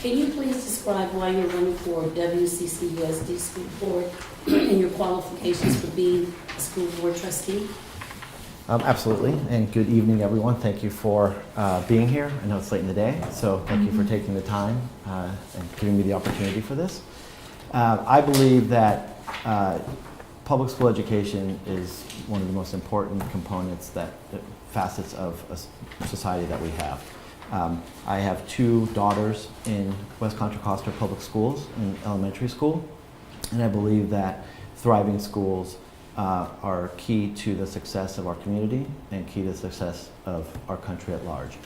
Can you please describe why you're running for WCCUSD School Board and your qualifications for being a school board trustee? Absolutely, and good evening, everyone. Thank you for being here. I know it's late in the day, so thank you for taking the time and giving me the opportunity for this. I believe that public school education is one of the most important components facets of a society that we have. I have two daughters in West Contra Costa Public Schools in elementary school, and I believe that thriving schools are key to the success of our community and key to the success of our country at large.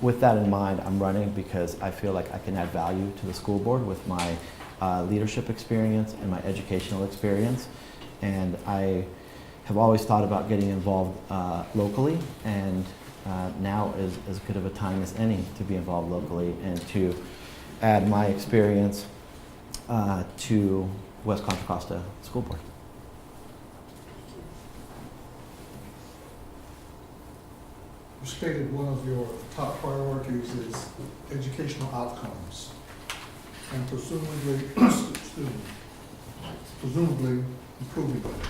With that in mind, I'm running because I feel like I can add value to the school board with my leadership experience and my educational experience. And I have always thought about getting involved locally, and now is as good of a time as any to be involved locally and to add my experience to West Contra Costa School Board. You stated one of your top priorities is educational outcomes, and presumably improving them.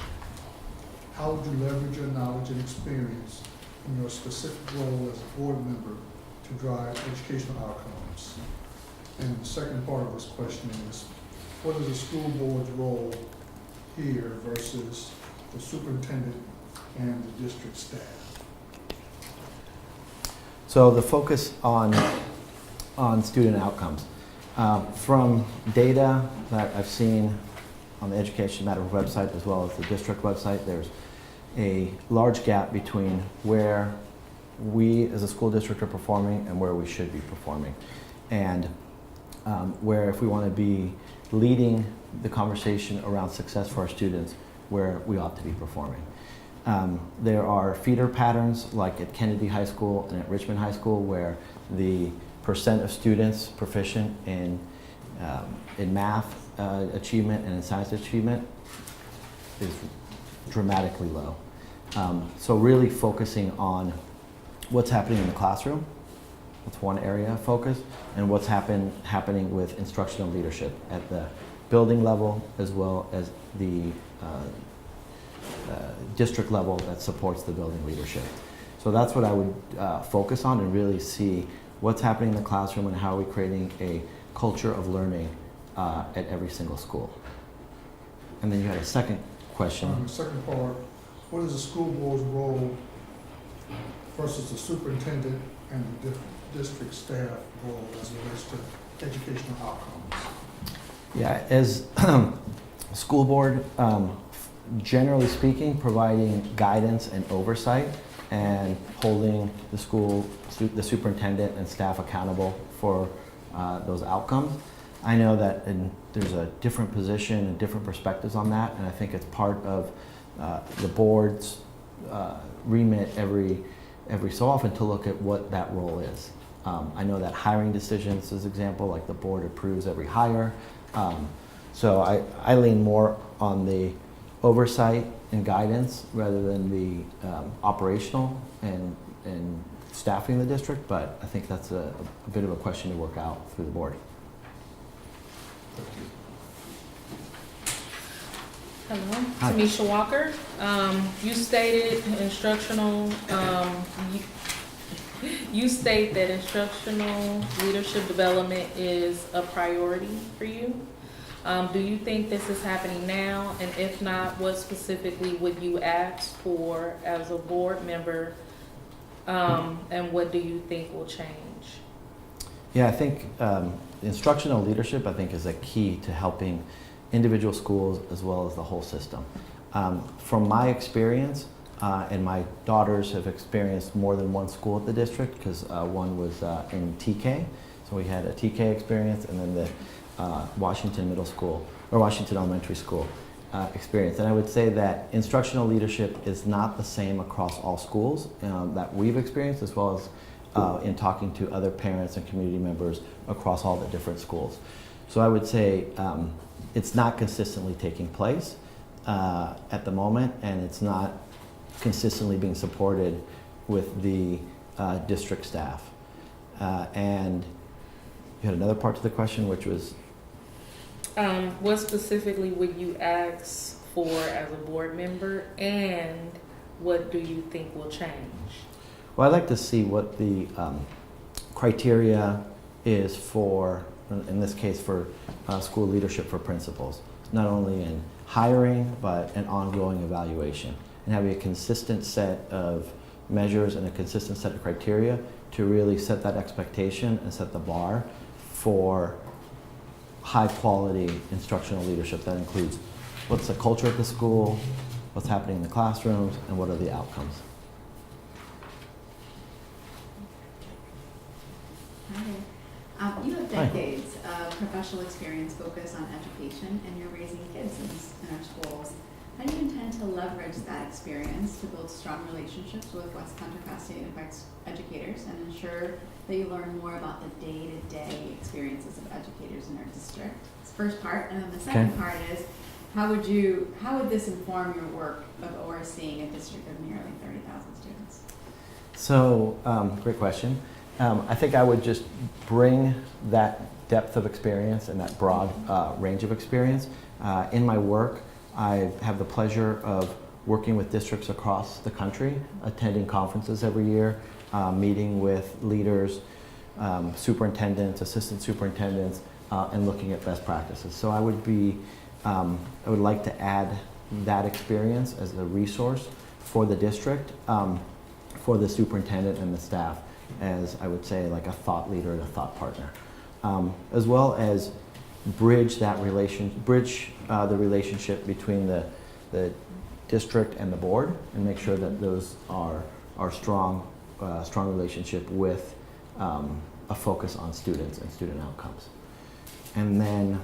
How would you leverage your knowledge and experience in your specific role as a board member to drive educational outcomes? And the second part of this question is, what is the school board's role here versus the superintendent and the district staff? So the focus on student outcomes. From data that I've seen on the Education Matters website as well as the district website, there's a large gap between where we as a school district are performing and where we should be performing. And where if we want to be leading the conversation around success for our students, where we ought to be performing. There are feeder patterns like at Kennedy High School and at Richmond High School where the percent of students proficient in math achievement and in science achievement is dramatically low. So really focusing on what's happening in the classroom, that's one area of focus, and what's happening with instructional leadership at the building level as well as the district level that supports the building leadership. So that's what I would focus on and really see what's happening in the classroom and how are we creating a culture of learning at every single school. And then you had a second question. The second part, what is the school board's role versus the superintendent and the district staff role as it relates to educational outcomes? Yeah, as school board, generally speaking, providing guidance and oversight and holding the superintendent and staff accountable for those outcomes. I know that there's a different position and different perspectives on that, and I think it's part of the board's remit every so often to look at what that role is. I know that hiring decisions, as example, like the board approves every hire. So I lean more on the oversight and guidance rather than the operational and staffing the district, but I think that's a bit of a question to work out through the board. Hello, Hi. Tamisha Walker. You stated instructional, you state that instructional leadership development is a priority for you. Do you think this is happening now? And if not, what specifically would you ask for as a board member? And what do you think will change? Yeah, I think instructional leadership, I think, is a key to helping individual schools as well as the whole system. From my experience, and my daughters have experienced more than one school at the district because one was in TK, so we had a TK experience, and then the Washington Middle School, or Washington Elementary School experience. And I would say that instructional leadership is not the same across all schools that we've experienced, as well as in talking to other parents and community members across all the different schools. So I would say it's not consistently taking place at the moment, and it's not consistently being supported with the district staff. And You had another part to the question, which was, What specifically would you ask for as a board member, and what do you think will change? well, I'd like to see what the criteria is for, in this case, for school leadership for principals, not only in hiring, but an ongoing evaluation, and having a consistent set of measures and a consistent set of criteria to really set that expectation and set the bar for high quality instructional leadership that includes what's the culture at the school, what's happening in the classrooms, and what are the outcomes. Hi. You have decades of professional experience focused on education, and you're raising kids in our schools. How do you intend to leverage that experience to build strong relationships with West Contra Costa Unified's educators and ensure that you learn more about the day-to-day experiences of educators in our district? That's the first part, and then the second part is, how would this inform your work of overseeing a district of nearly 30,000 students? So, great question. I think I would just bring that depth of experience and that broad range of experience. In my work, I have the pleasure of working with districts across the country, attending conferences every year, meeting with leaders, superintendents, assistant superintendents, and looking at best practices. So I would like to add that experience as a resource for the district, for the superintendent and the staff, as I would say, like a thought leader and a thought partner, as well as bridge the relationship between the district and the board, and make sure that those are strong relationship with a focus on students and student outcomes. And then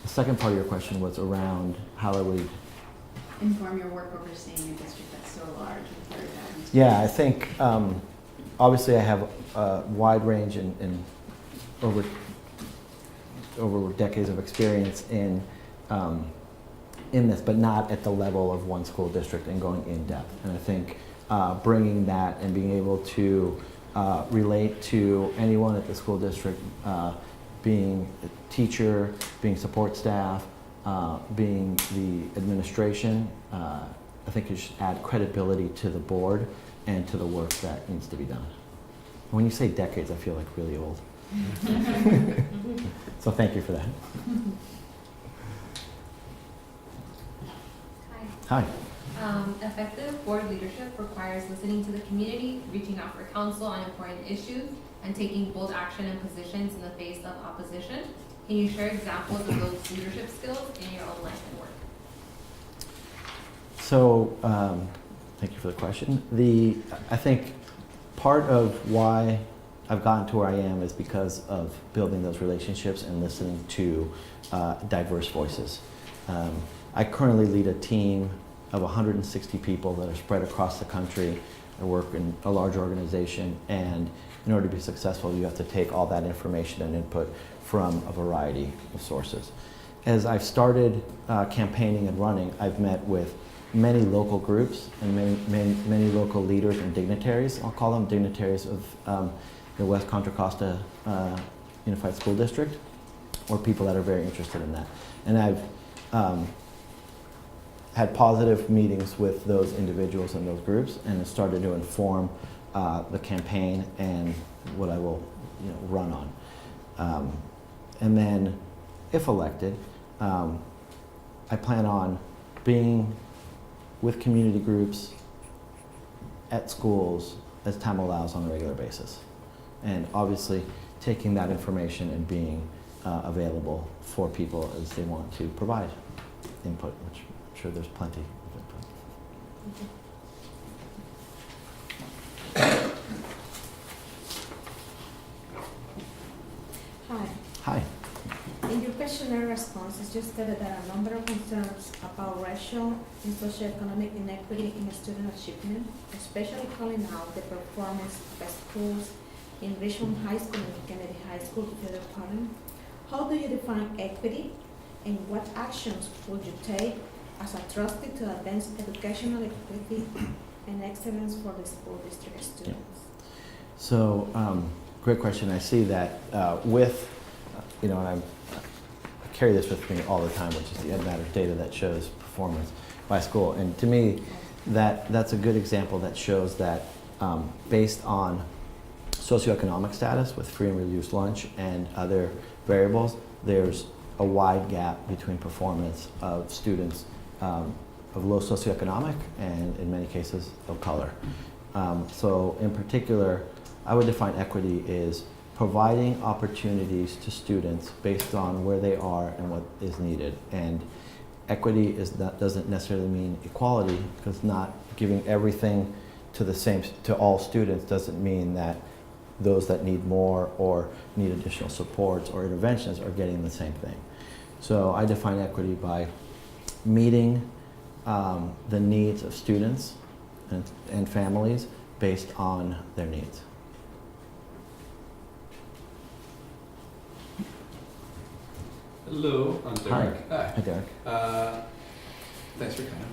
the second part of your question was around how I would Inform your work overseeing a district that's so large with 30,000 students. Yeah, I think obviously I have a wide range and over decades of experience in this, but not at the level of one school district and going in depth. And I think bringing that and being able to relate to anyone at the school district, being a teacher, being support staff, being the administration, I think it should add credibility to the board and to the work that needs to be done. When you say decades, I feel like really old. So thank you for that. Hi. Hi. Effective board leadership requires listening to the community, reaching out for counsel on important issues, and taking bold action and positions in the face of opposition. Can you share examples of those leadership skills in your own life and work? So, thank you for the question. I think part of why I've gotten to where I am is because of building those relationships and listening to diverse voices. I currently lead a team of 160 people that are spread across the country. I work in a large organization, and in order to be successful, you have to take all that information and input from a variety of sources. As I've started campaigning and running, I've met with many local groups and many local leaders and dignitaries. I'll call them dignitaries of the West Contra Costa Unified School District, or people that are very interested in that. And I've had positive meetings with those individuals and those groups, and it started to inform the campaign and what I will run on. And then, if elected, I plan on being with community groups at schools as time allows on a regular basis. And obviously taking that information and being available for people as they want to provide input, which I'm sure there's plenty of input. Hi. Hi. In your questionnaire responses, you stated that a number of concerns about racial and socioeconomic inequity in student achievement, especially calling out the performance of schools in Richmond High School and Kennedy High School to their parent. How do you define equity, and what actions would you take as a trustee to advance educational equity and excellence for the school district students? So, great question. I see that with and I carry this with me all the time, which is the Ed Matters data that shows performance by school. And to me, that's a good example that shows that based on socioeconomic status with free and reduced lunch and other variables, there's a wide gap between performance of students of low socioeconomic and in many cases of color. So in particular, I would define equity as providing opportunities to students based on where they are and what is needed. And equity doesn't necessarily mean equality, because not giving everything to all students doesn't mean that those that need more or need additional supports or interventions are getting the same thing. So I define equity by meeting the needs of students and families based on their needs. Hello, I'm Derek. Hi, Derek. Thanks for coming.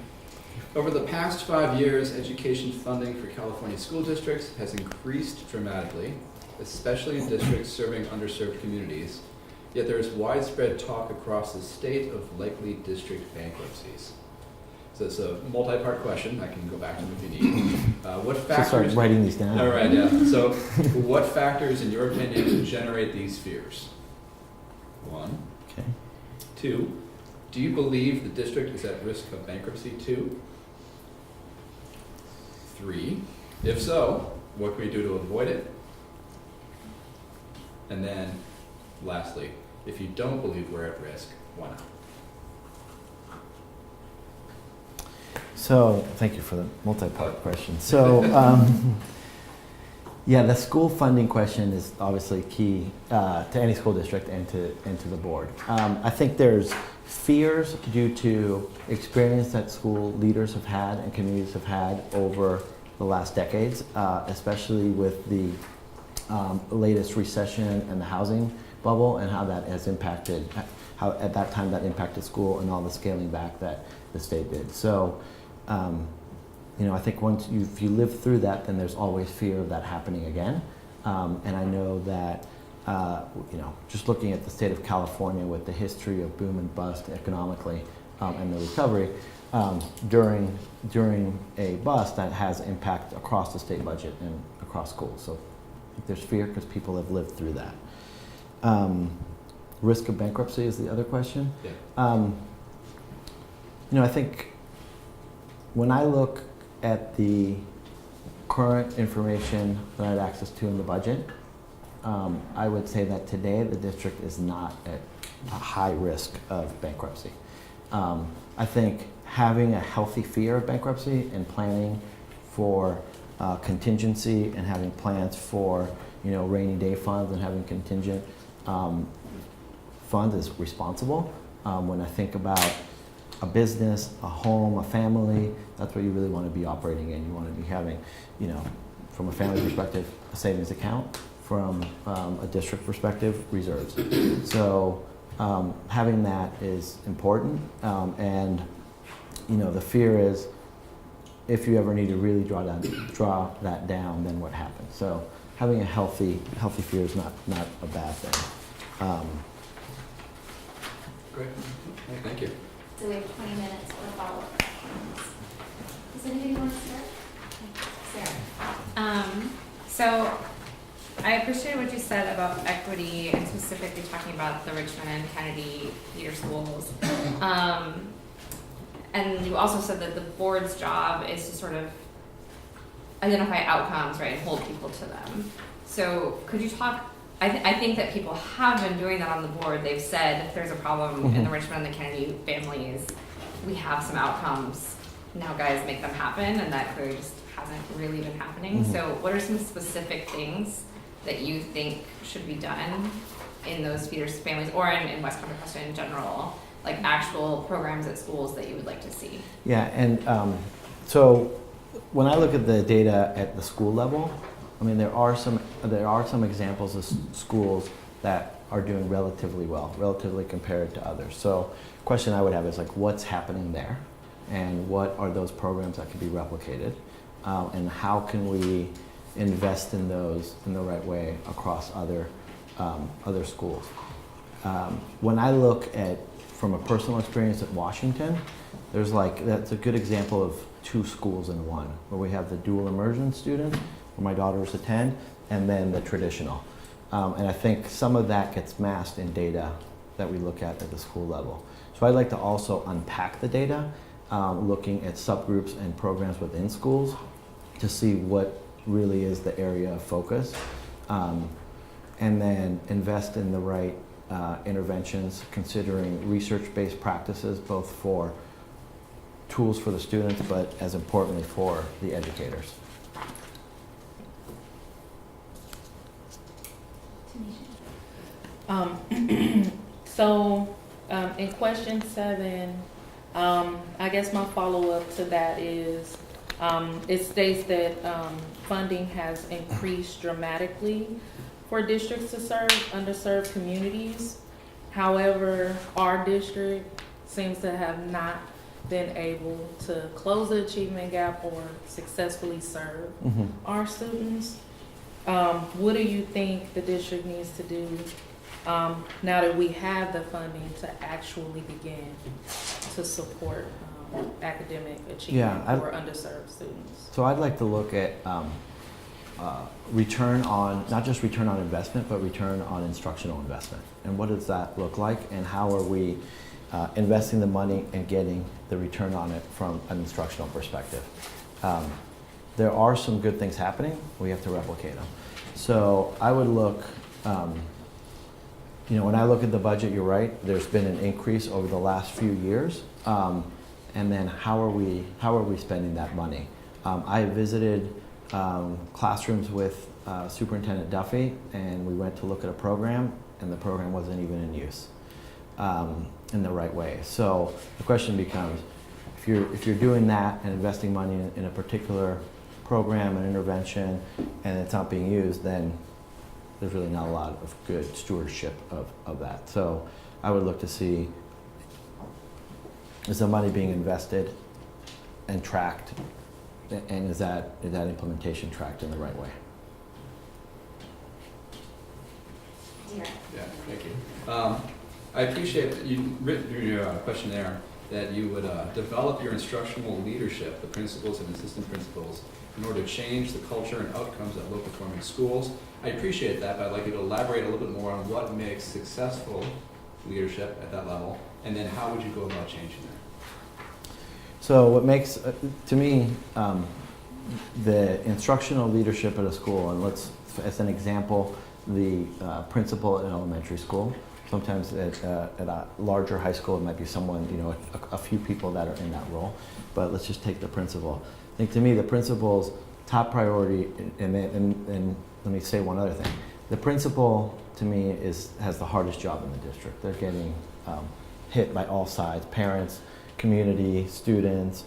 Over the past 5 years, education funding for California school districts has increased dramatically, especially in districts serving underserved communities. Yet there is widespread talk across the state of likely district bankruptcies. So it's a multi-part question. I can go back to them if you need. What So factors? start writing these down. All right, yeah. So, what factors, in your opinion, generate these fears? 1. Okay. 2, do you believe the district is at risk of bankruptcy? 2. 3, if so, what can we do to avoid it? And then, lastly, if you don't believe we're at risk, why not? So, thank you for the multi-part question. So, yeah, the school funding question is obviously key to any school district and to the board. I think there's fears due to experience that school leaders have had and communities have had over the last decades, especially with the latest recession and the housing bubble and how that has impacted, how at that time that impacted school and all the scaling back that the state did. So, I think if you live through that, then there's always fear of that happening again. And I know that, just looking at the state of California with the history of boom and bust economically and the recovery, during a bust that has impact across the state budget and across schools. So I think there's fear because people have lived through that. Risk of bankruptcy is the other question. Yeah. I think when I look at the current information that I have access to in the budget, I would say that today the district is not at a high risk of bankruptcy. I think having a healthy fear of bankruptcy and planning for contingency and having plans for rainy day funds and having contingent funds is responsible. When I think about a business, a home, a family, that's what you really want to be operating in. You want to be having, from a family perspective, a savings account. From a district perspective, reserves. So having that is important. And the fear is if you ever need to really draw that down, then what happens? So having a healthy fear is not a bad thing. Great. Thank you. So we have 20 minutes for follow-up questions. Does anybody want to start? Sarah. So I appreciate what you said about equity and specifically talking about the Richmond and Kennedy feeder schools. And you also said that the board's job is to sort of identify outcomes, right, and hold people to them. So could you talk, I think that people have been doing that on the board. They've said if there's a problem in the Richmond and the Kennedy families, we have some outcomes. Now guys, make them happen, and that clearly just hasn't really been happening. So what are some specific things that you think should be done in those feeder families or in West Contra Costa in general, like actual programs at schools that you would like to see? Yeah, and so when I look at the data at the school level, I mean, there are some examples of schools that are doing relatively well, relatively compared to others. So the question I would have is like, what's happening there? And what are those programs that could be replicated? And how can we invest in those in the right way across other schools? When I look at, from a personal experience at Washington, there's like, that's a good example of two schools in one, where we have the dual immersion students, where my daughters attend, and then the traditional. And I think some of that gets masked in data that we look at the school level. So I'd like to also unpack the data, looking at subgroups and programs within schools to see what really is the area of focus, and then invest in the right interventions, considering research-based practices, both for tools for the students, but as importantly for the educators. So, in question 7, I guess my follow-up to that is, it states that funding has increased dramatically for districts to serve underserved communities. However, our district seems to have not been able to close the achievement gap or successfully serve our students. What do you think the district needs to do now that we have the funding to actually begin to support academic achievement for underserved students? So I'd like to look at return on, not just return on investment, but return on instructional investment. And what does that look like, and how are we investing the money and getting the return on it from an instructional perspective? There are some good things happening. We have to replicate them. So I would look, when I look at the budget, you're right, there's been an increase over the last few years. And then how are we spending that money? I visited classrooms with Superintendent Duffy, and we went to look at a program, and the program wasn't even in use in the right way. So the question becomes, if you're doing that and investing money in a particular program and intervention, and it's not being used, then there's really not a lot of good stewardship of that. So I would look to see, is the money being invested and tracked, and is that implementation tracked in the right way? Dear. Yeah, thank you. I appreciate that you written in your questionnaire that you would develop your instructional leadership, the principals and assistant principals, in order to change the culture and outcomes at low-performing schools. I appreciate that, but I'd like you to elaborate a little bit more on what makes successful leadership at that level, and then how would you go about changing that? So what makes, to me, the instructional leadership at a school, and let's, as an example, the principal at an elementary school. Sometimes at a larger high school, it might be someone, a few people that are in that role. But let's just take the principal. I think to me, the principal's top priority, and let me say one other thing. The principal, to me, has the hardest job in the district. They're getting hit by all sides, parents, community, students,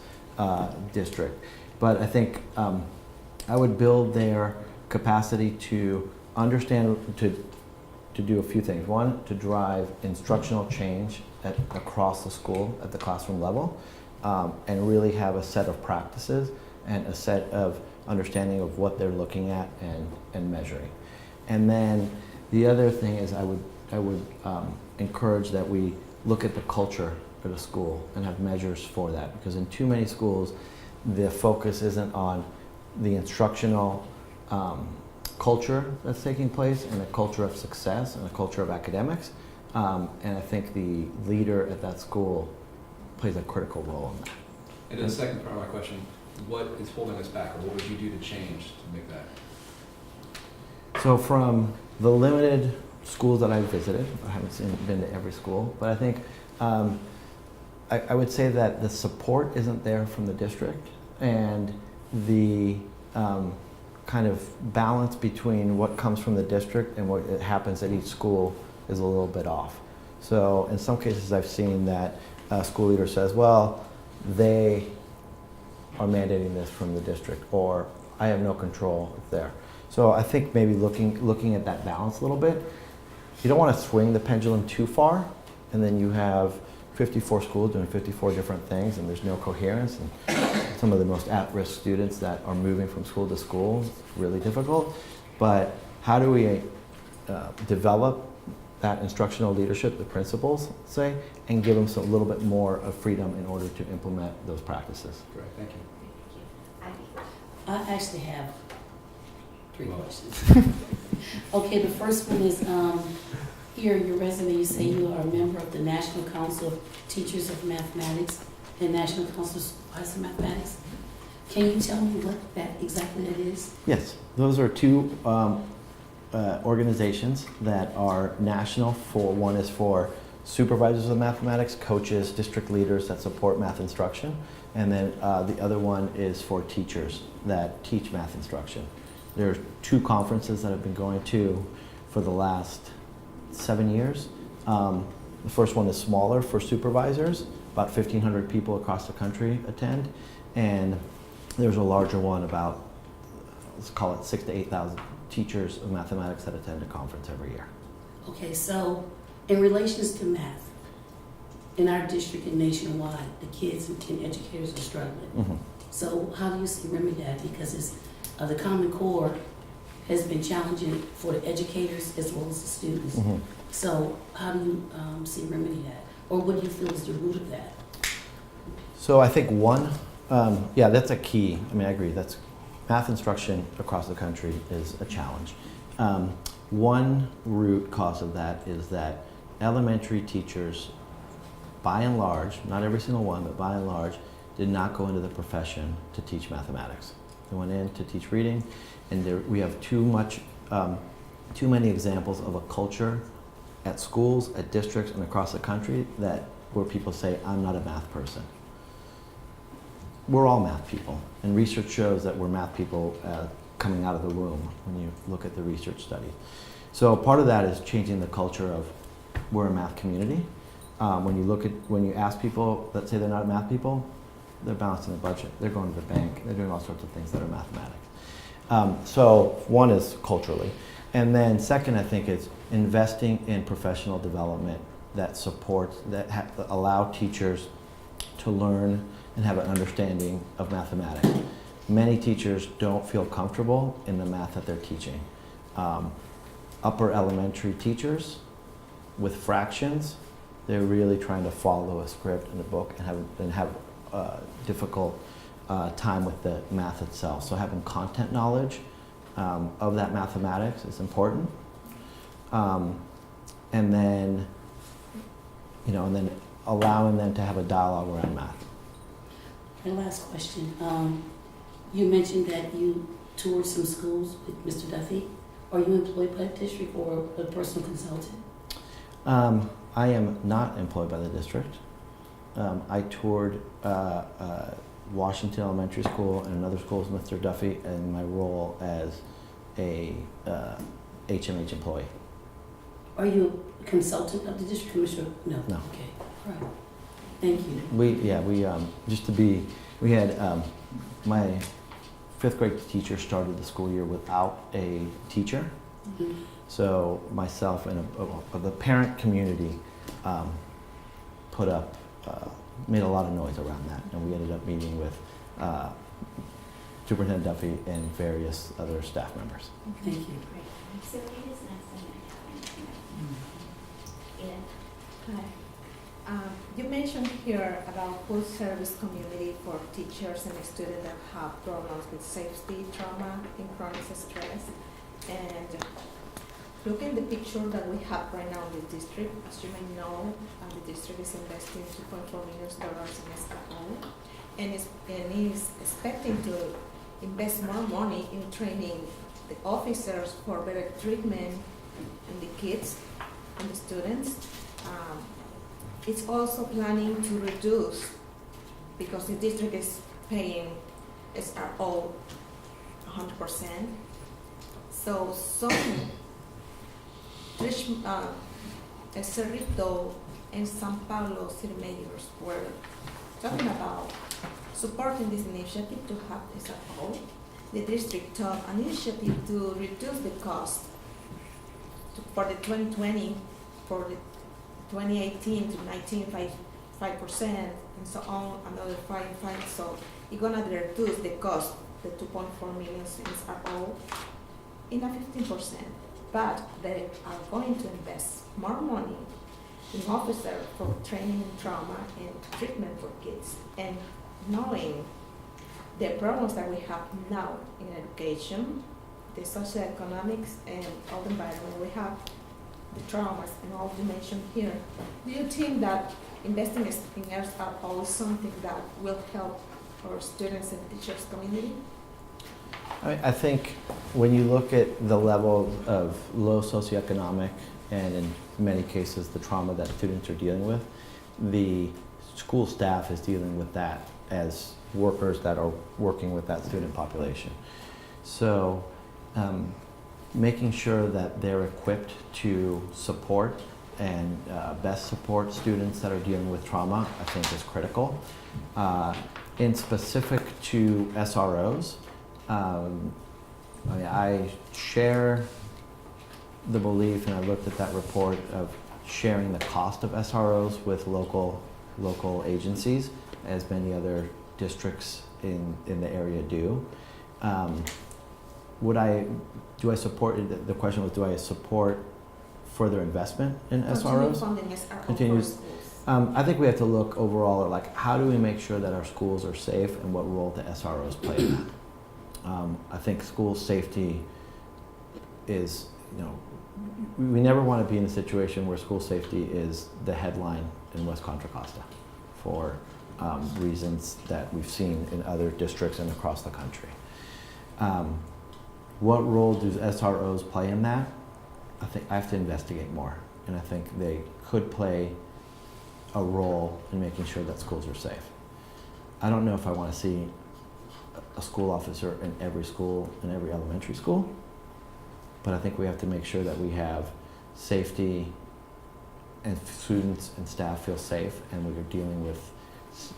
district. But I think I would build their capacity to understand, to do a few things. One, to drive instructional change across the school at the classroom level, and really have a set of practices and a set of understanding of what they're looking at and measuring. And then the other thing is I would encourage that we look at the culture at a school and have measures for that, because in too many schools the focus isn't on the instructional culture that's taking place, and a culture of success and a culture of academics. And I think the leader at that school plays a critical role in that. And then the second part of my question, what is holding us back, or what would you do to change to make that? So from the limited schools that I've visited, I haven't been to every school, but I think I would say that the support isn't there from the district, and the kind of balance between what comes from the district and what happens at each school is a little bit off. So in some cases I've seen that a school leader says, well, they are mandating this from the district, or I have no control there. So I think maybe looking at that balance a little bit. You don't want to swing the pendulum too far, and then you have 54 schools doing 54 different things, and there's no coherence, and some of the most at-risk students that are moving from school to school, it's really difficult. But how do we develop that instructional leadership, the principals say, and give them a little bit more of freedom in order to implement those practices. Great, thank you. I actually have 3 questions. Okay, the first one is, here in your resume, you say you are a member of the National Council of Teachers of Mathematics and National Council of Supervisors of Mathematics. Can you tell me what that exactly that is? Yes, those are two organizations that are national. One is for supervisors of mathematics, coaches, district leaders that support math instruction, and then the other one is for teachers that teach math instruction. There are 2 conferences that I've been going to for the last 7 years. The first one is smaller for supervisors, about 1,500 people across the country attend, and there's a larger one about, let's call it 6,000 to 8,000 teachers of mathematics that attend a conference every year. Okay, so in relations to math, in our district and nationwide, the kids and educators are struggling. Mm-hmm. So how do you see remedy that? Because it's, the Common Core has been challenging for the educators as well as the students. Mm-hmm. So how do you see remedy that? Or what do you feel is the root of that? So I think one, yeah, that's a key. I mean, I agree. That's math instruction across the country is a challenge. One root cause of that is that elementary teachers, by and large, not every single one, but by and large, did not go into the profession to teach mathematics. They went in to teach reading, and we have too many examples of a culture at schools, at districts, and across the country where people say, I'm not a math person. We're all math people, and research shows that we're math people coming out of the womb when you look at the research studies. So part of that is changing the culture of we're a math community. When you ask people that say they're not math people, they're balancing the budget, they're going to the bank, they're doing all sorts of things that are mathematics. So one is culturally. And then second, I think, is investing in professional development that supports, that allow teachers to learn and have an understanding of mathematics. Many teachers don't feel comfortable in the math that they're teaching. Upper elementary teachers with fractions, they're really trying to follow a script in a book and have a difficult time with the math itself. So having content knowledge of that mathematics is important. And then allowing them to have a dialogue around math. And last question. You mentioned that you toured some schools with Mr. Duffy. Are you employed by the district or a personal consultant? I am not employed by the district. I toured Washington Elementary School and another school with Mr. Duffy in my role as a HMH employee. Are you a consultant of the district commissioner? No. No. Okay. All right. Thank you. We had my 5th grade teacher started the school year without a teacher. Mm-hmm. So myself and the parent community made a lot of noise around that, and we ended up meeting with Superintendent Duffy and various other staff members. Thank you. Great. So it is next thing I have. Hi. You mentioned here about full service community for teachers and students that have problems with safety, trauma, and chronic stress. And look at the picture that we have right now in the district. As you may know, the district is investing $2.4 million in SRO and is expecting to invest more money in training the officers for better treatment in the kids and the students. It's also planning to reduce, because the district is paying SRO 100%. So some El Cerrito and San Paulo city mayors were talking about supporting this initiative to have SRO. The district took an initiative to reduce the cost for the 2020, for the 2018 to 19.5%, and so on, another 5. So it's gonna reduce the cost, the 2.4 million in SRO, in a 15%. but they are going to invest more money in officers for training in trauma and treatment for kids. And knowing the problems that we have now in education, the socioeconomics and all the environment we have, the traumas and all the mentioned here, do you think that investing in us are always something that will help our students and teachers community? I think when you look at the level of low socioeconomic and in many cases the trauma that students are dealing with, the school staff is dealing with that as workers that are working with that student population. So making sure that they're equipped to support and best support students that are dealing with trauma, I think is critical. In specific to SROs, I share the belief, and I looked at that report of sharing the cost of SROs with local agencies, as many other districts in the area do. Do I support, the question was, do I support further investment in SROs? Funding SRO Continues. for schools. I think we have to look overall at like, how do we make sure that our schools are safe and what role the SROs play in that? I think school safety is, we never want to be in a situation where school safety is the headline in West Contra Costa for reasons that we've seen in other districts and across the country. What role do SROs play in that? I think I have to investigate more, and I think they could play a role in making sure that schools are safe. I don't know if I want to see a school officer in every school, in every elementary school, but I think we have to make sure that we have safety and students and staff feel safe, and we're dealing with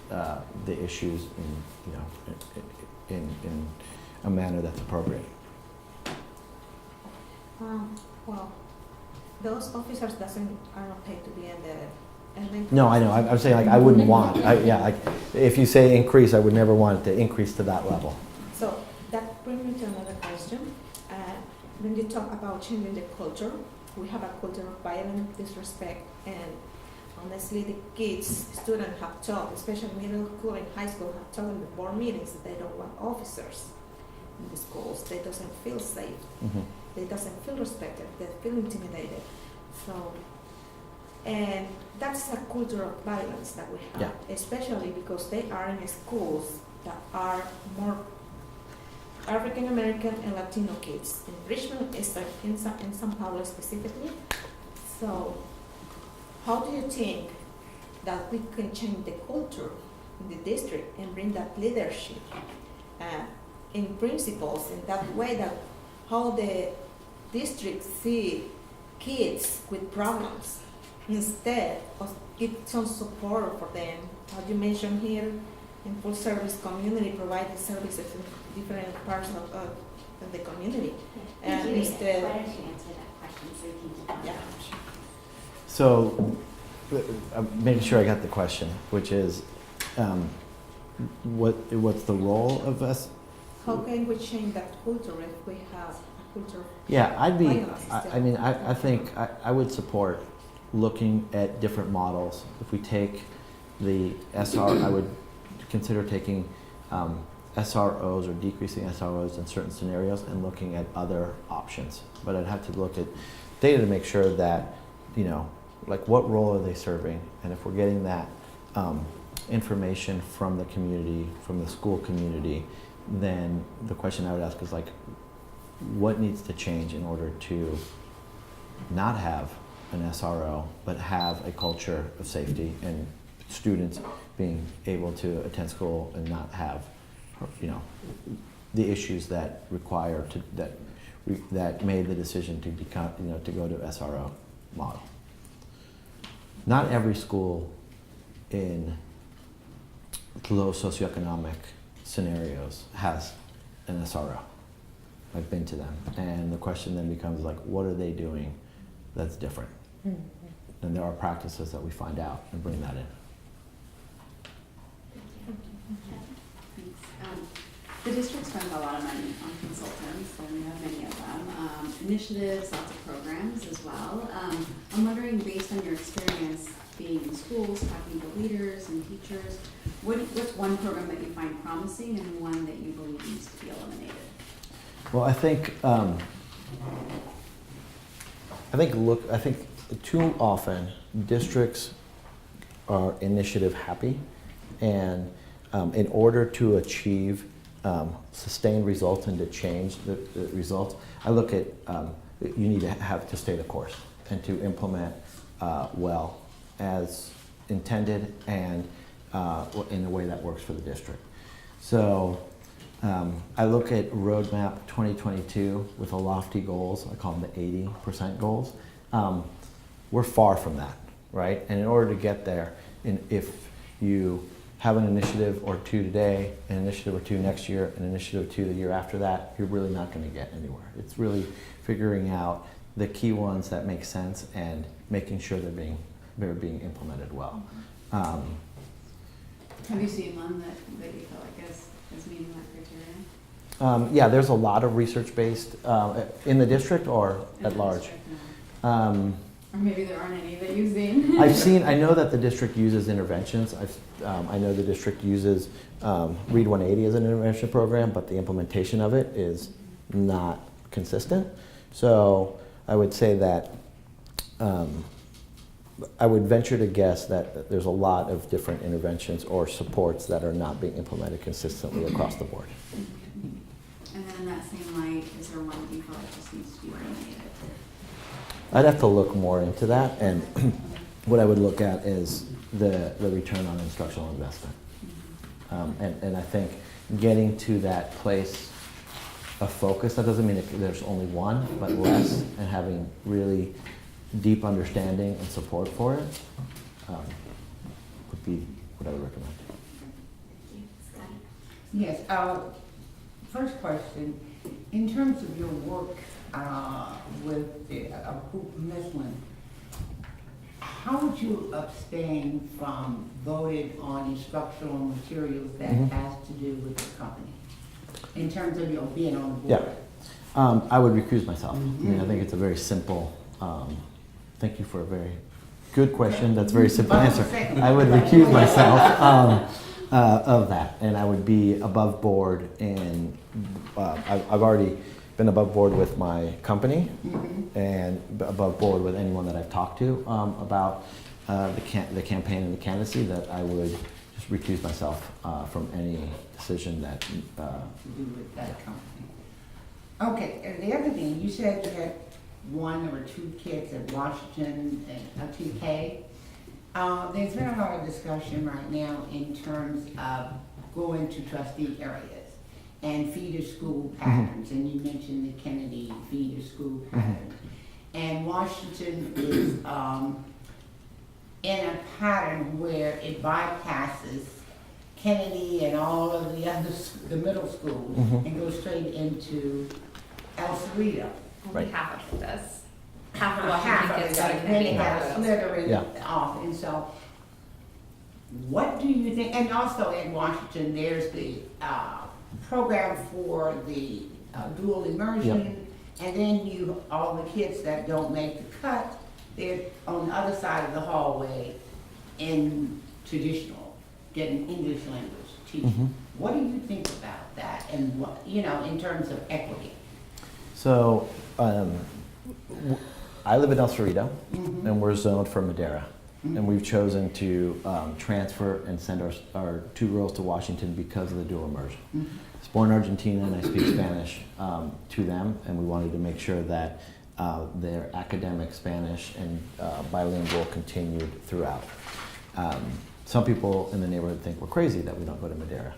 the issues in a manner that's appropriate. Well, those officers are not paid to be in the elementary. No, I know. I'm saying like I wouldn't want. If you say increase, I would never want it to increase to that level. So that brings me to another question. When you talk about changing the culture, we have a culture of violence, disrespect, and honestly, the students have told, especially middle school and high school, have told in the board meetings that they don't want officers in the schools. They doesn't feel safe. Mm-hmm. They doesn't feel respected. They feel intimidated. So, and that's a culture of violence that we have, especially because they are in schools that are more African American and Latino kids in Richmond, in San Paulo specifically. So, how do you think that we can change the culture in the district and bring that leadership in principles in that way, that how the district see kids with problems instead of give some support for them? As you mentioned here, in full service community, providing services in different parts of the community. Thank you. Instead, Why don't you answer that question so you can yeah. So, I'm making sure I got the question, which is, what's the role of us? How can we change that culture if we have a culture? Yeah, I'd be. Violence still. I think I would support looking at different models. If we take the SR, I would consider taking SROs or decreasing SROs in certain scenarios and looking at other options. But I'd have to look at data to make sure that, like what role are they serving? And if we're getting that information from the community, from the school community, then the question I would ask is like, what needs to change in order to not have an SRO, but have a culture of safety and students being able to attend school and not have, the issues that require that made the decision to become, to go to SRO model. Not every school in low socioeconomic scenarios has an SRO. I've been to them, and the question then becomes like, what are they doing that's different? Mm-hmm. And there are practices that we find out and bring that in. Thanks. The district spends a lot of money on consultants, and we have many of them, initiatives, lots of programs as well. I'm wondering, based on your experience being in schools, talking to leaders and teachers, what's one program that you find promising and one that you believe needs to be eliminated? Well, I think too often districts are initiative happy, and in order to achieve sustained results and to change the results, I look at you need to have to stay the course and to implement well as intended and in a way that works for the district. So I look at Roadmap 2022 with the lofty goals. I call them the 80% goals. We're far from that, right? And in order to get there, if you have an initiative or two today, an initiative or two next year, an initiative or two the year after that, you're really not going to get anywhere. It's really figuring out the key ones that make sense and making sure they're being implemented well. Have you seen one that you feel like is meeting that criteria? Yeah, there's a lot of research-based in the district or at large. District, no. Or maybe there aren't any that you've seen. I know that the district uses interventions. I know the district uses Read 180 as an intervention program, but the implementation of it is not consistent. So I would say that I would venture to guess that there's a lot of different interventions or supports that are not being implemented consistently across the board. And then in that same light, is there one that you feel like just needs to be eliminated? I'd have to look more into that, and what I would look at is the return on instructional investment. And I think getting to that place of focus, that doesn't mean that there's only one, but less, and having really deep understanding and support for it would be what I would recommend. Scotty? Yes, first question, in terms of your work with group Mifflin, how would you abstain from voting on instructional materials that has to do with the company, in terms of your being on the board? Yeah, I would recuse myself. I mean, I think it's a very simple, thank you for a very good question. That's a very simple answer. I would recuse myself of that, and I would be above board in, I've already been above board with my company and above board with anyone that I've talked to about the campaign and the candidacy, that I would just recuse myself from any decision that To do with that company. Okay, and the other thing, you said you had one or two kids at Washington and TK. There's been a lot of discussion right now in terms of going to trustee areas and feeder school patterns, and you mentioned the Kennedy feeder school pattern. And Washington is in a pattern where it bypasses Kennedy and all of the other, the middle schools, and goes straight into El Cerrito. Only Right. half of it does. Half of Half Washington of gets it, to and then Kennedy. it half has of it does. slithering off, and so what do you think? And also in Washington, there's the program for the dual immersion, and then you, all the kids that don't make the cut, they're on the other side of the hallway in traditional, getting English language teaching. What do you think about that, and what, you know, in terms of equity? So I live in El Cerrito, and we're zoned for Madera. And we've chosen to transfer and send our two girls to Washington because of the dual immersion. I was born in Argentina, and I speak Spanish to them, and we wanted to make sure that their academic Spanish and bilingual continued throughout. Some people in the neighborhood think we're crazy that we don't go to Madera.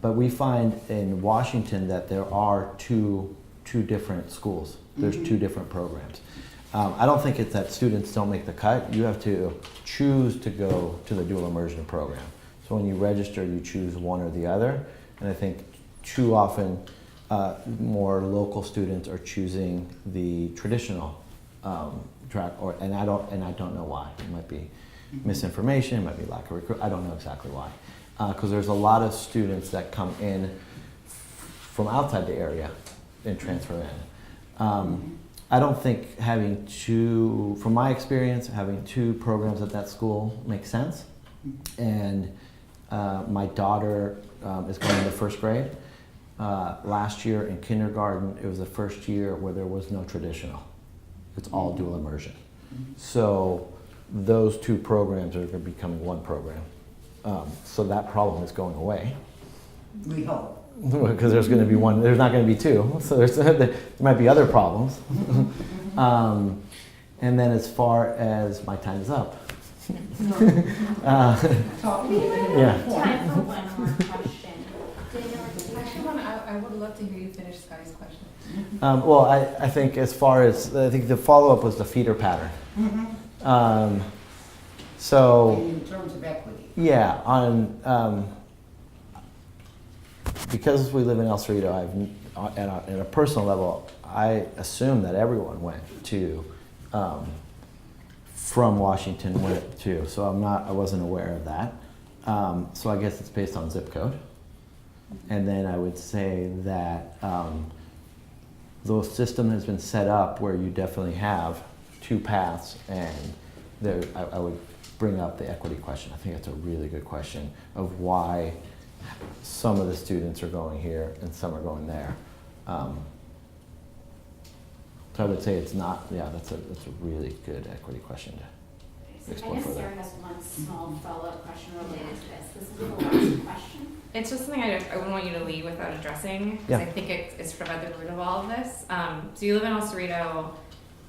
But we find in Washington that there are two different schools. There's two different programs. I don't think it's that students don't make the cut. You have to choose to go to the dual immersion program. So when you register, you choose one or the other. And I think too often more local students are choosing the traditional track, and I don't know why. It might be misinformation, it might be lack of recruit. I don't know exactly why. Because there's a lot of students that come in from outside the area and transfer in. I don't think having two, from my experience, having two programs at that school makes sense. And my daughter is going into first grade. Last year in kindergarten, it was the first year where there was no traditional. It's all dual immersion. So those two programs are becoming one program. So that problem is going away. We hope. Because there's going to be one, there's not going to be two. So there might be other problems. And then as far as my time is up. Talk to Yeah. Time for one more question. Actually, I would love to hear you finish Scotty's question. Well, I think as far as, I think the follow-up was the feeder pattern. So, in terms of equity. yeah, because we live in El Cerrito, at a personal level, I assume that everyone went to, from Washington went to, so I wasn't aware of that. So I guess it's based on zip code. And then I would say that the system has been set up where you definitely have two paths, and I would bring up the equity question. I think that's a really good question of why some of the students are going here and some are going there. So I would say it's not, yeah, that's a really good equity question to I explore guess further. Sarah has one small follow-up question related to this. This is the last question. It's just something I wouldn't want you to leave without addressing, because Yeah. I think it's sort of at the root of all of this. So you live in El Cerrito,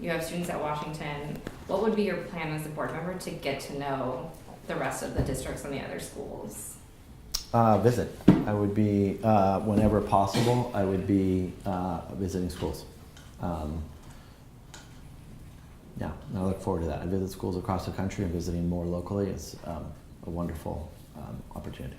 you have students at Washington. What would be your plan as a board member to get to know the rest of the districts and the other schools? Visit. I would be, whenever possible, I would be visiting schools. Yeah, and I look forward to that. I visit schools across the country, and visiting more locally is a wonderful opportunity.